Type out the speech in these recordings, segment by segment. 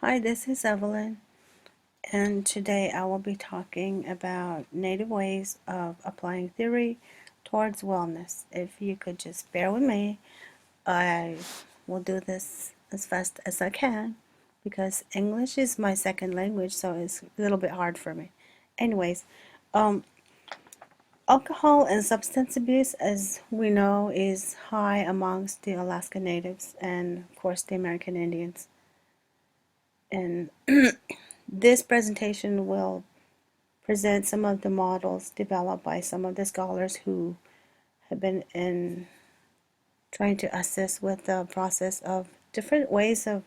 Hi, this is Evelyn, and today I will be talking about native ways of applying theory towards wellness. If you could just bear with me, I will do this as fast as I can because English is my second language, so it's a little bit hard for me. Anyways, um, alcohol and substance abuse, as we know, is high amongst the Alaska Natives and, of course, the American Indians. And this presentation will present some of the models developed by some of the scholars who have been in trying to assist with the process of different ways of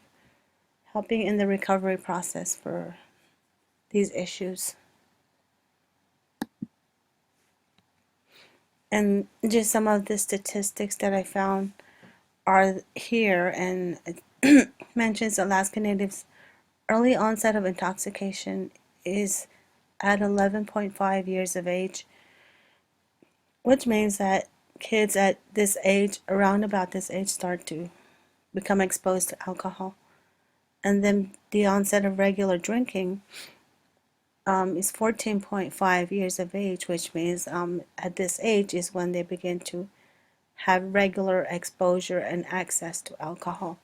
helping in the recovery process for these issues. And just some of the statistics that I found are here, and it mentions Alaska Natives' early onset of intoxication is at 11.5 years of age, which means that kids at this age, around about this age, start to become exposed to alcohol. And then the onset of regular drinking is 14.5 years of age, which means at this age is when they begin to have regular exposure and access to alcohol.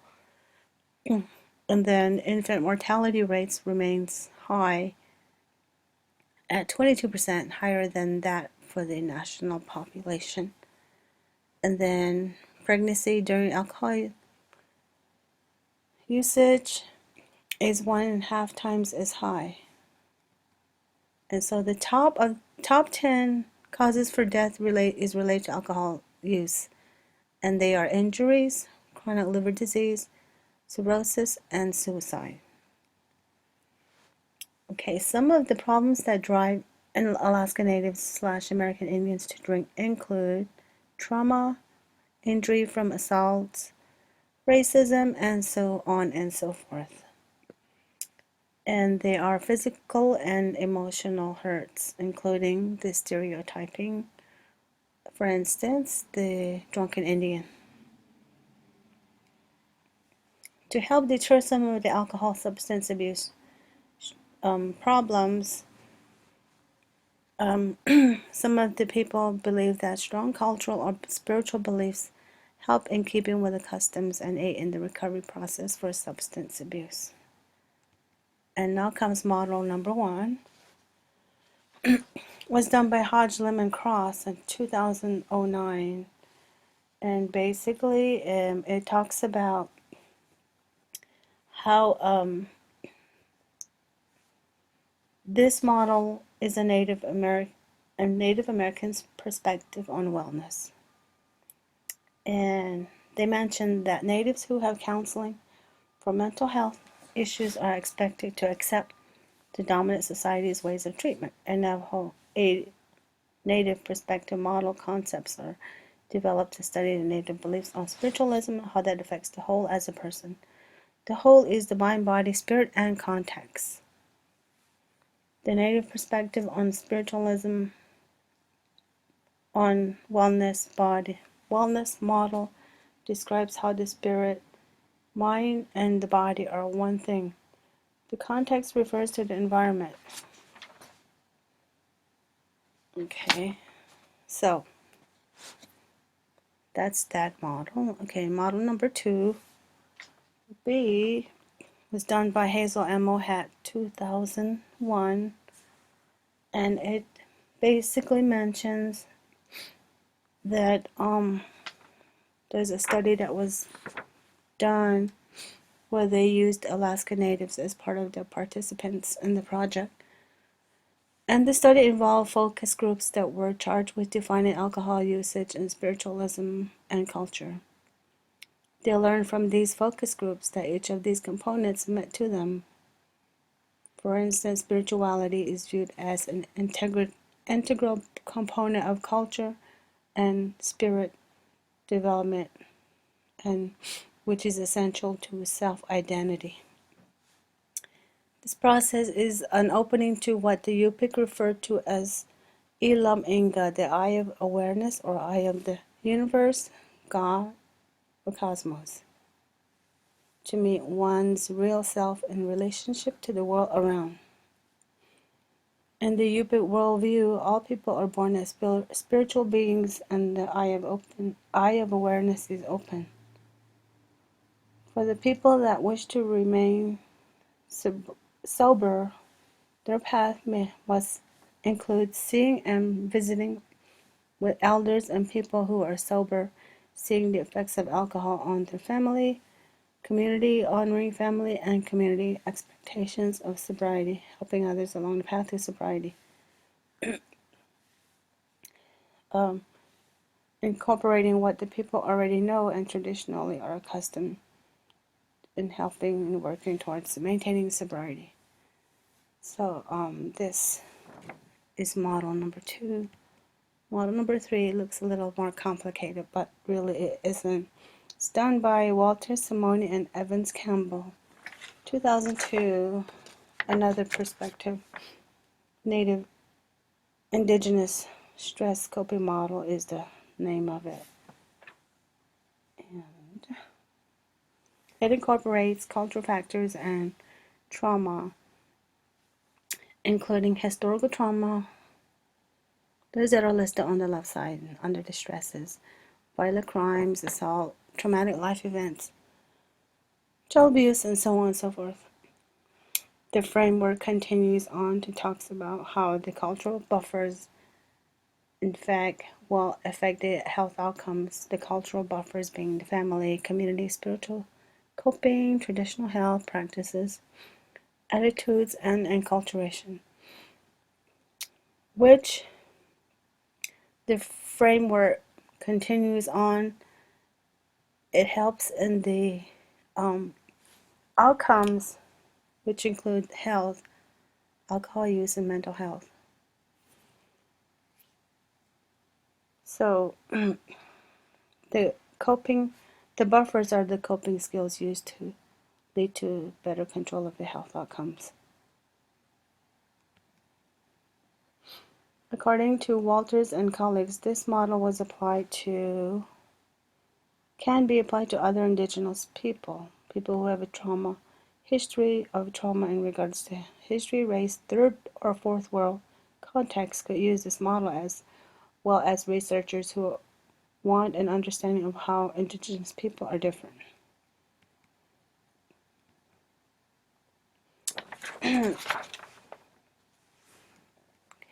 And then infant mortality rates remains high at 22%, higher than that for the national population. And then pregnancy during alcohol usage is 1.5 times as high. And so the top 10 causes for death is related to alcohol use, and they are injuries, chronic liver disease, cirrhosis, and suicide. Okay, some of the problems that drive Alaska Natives / American Indians to drink include trauma, injury from assaults, racism, and so on and so forth. And they are physical and emotional hurts, including the stereotyping, for instance, the drunken Indian. To help deter some of the alcohol substance abuse problems, some of the people believe that strong cultural or spiritual beliefs help in keeping with the customs and aid in the recovery process for substance abuse. And now comes model number 1. Was done by Hodge Lemon Cross in 2009, and basically it talks about how this model is a Native American's perspective on wellness. And they mentioned that natives who have counseling for mental health issues are expected to accept the dominant society's ways of treatment, and a Native perspective model concepts are developed to study the Native beliefs on spiritualism, how that affects the whole as a person. The whole is the mind, body, spirit, and context. The Native perspective on spiritualism, on wellness model describes how the spirit, mind, and the body are one thing. The context refers to the environment. Okay, so that's that model. Okay, model number 2, B, was done by Hazel and Mohat 2001, and it basically mentions that there's a study that was done where they used Alaska Natives as part of the participants in the project. And the study involved focus groups that were charged with defining alcohol usage in spiritualism and culture. They learned from these focus groups that each of these components meant to them. For instance, spirituality is viewed as an integral component of culture and spirit development, and which is essential to self-identity. This process is an opening to what the Yupik referred to as Ilam Inga, the eye of awareness or eye of the universe, God, or cosmos. to meet one's real self in relationship to the world around. In the Yupik worldview, all people are born as spiritual beings, and the eye of awareness is open. For the people that wish to remain sober, their path must include seeing and visiting with elders and people who are sober, seeing the effects of alcohol on their family, community, honoring family and community expectations of sobriety, helping others along the path to sobriety. Incorporating what the people already know and traditionally are accustomed in helping and working towards maintaining sobriety. So this is model number 2. Model number 3 looks a little more complicated, but really it isn't. It's done by Walter Simone and Evans Campbell. 2002, another perspective. Native Indigenous stress coping model is the name of it. And it incorporates cultural factors and trauma, including historical trauma. Those that are listed on the left side under the stresses: violent crimes, assault, traumatic life events, child abuse, and so on and so forth. The framework continues on to talk about how the cultural buffers, in fact, will affect the health outcomes. The cultural buffers being the family, community, spiritual coping, traditional health practices, attitudes, and enculturation, which the framework continues on. It helps in the outcomes, which include health, alcohol use, and mental health. So the buffers are the coping skills used to lead to better control of the health outcomes. According to Walters and colleagues, this model can be applied to other indigenous people who have a history of trauma in regards to history, race, third or fourth world context could use this model, as well as researchers who want an understanding of how indigenous people are different.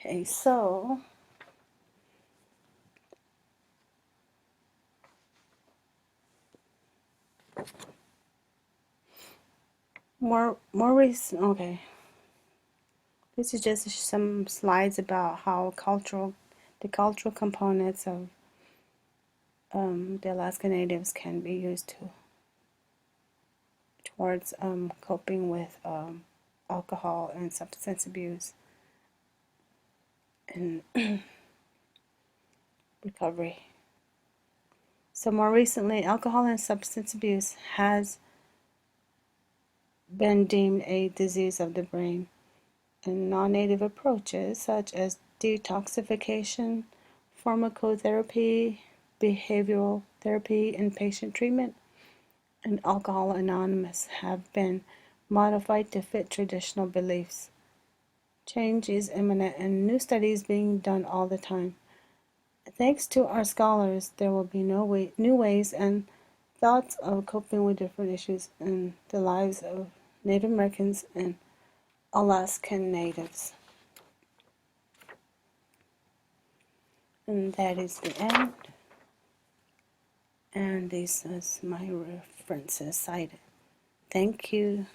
Okay, so more recent. Okay, this is just some slides about how the cultural components of the Alaska Natives can be used towards coping with alcohol and substance abuse and recovery. So more recently, alcohol and substance abuse has been deemed a disease of the brain, and non-native approaches such as detoxification, pharmacotherapy, behavioral therapy, inpatient treatment, and Alcohol Anonymous have been modified to fit traditional beliefs. Change is imminent and new studies being done all the time. Thanks to our scholars, there will be new ways and thoughts of coping with different issues in the lives of Native Americans and Alaskan Natives. And that is the end. And this is my references cited. Thank you.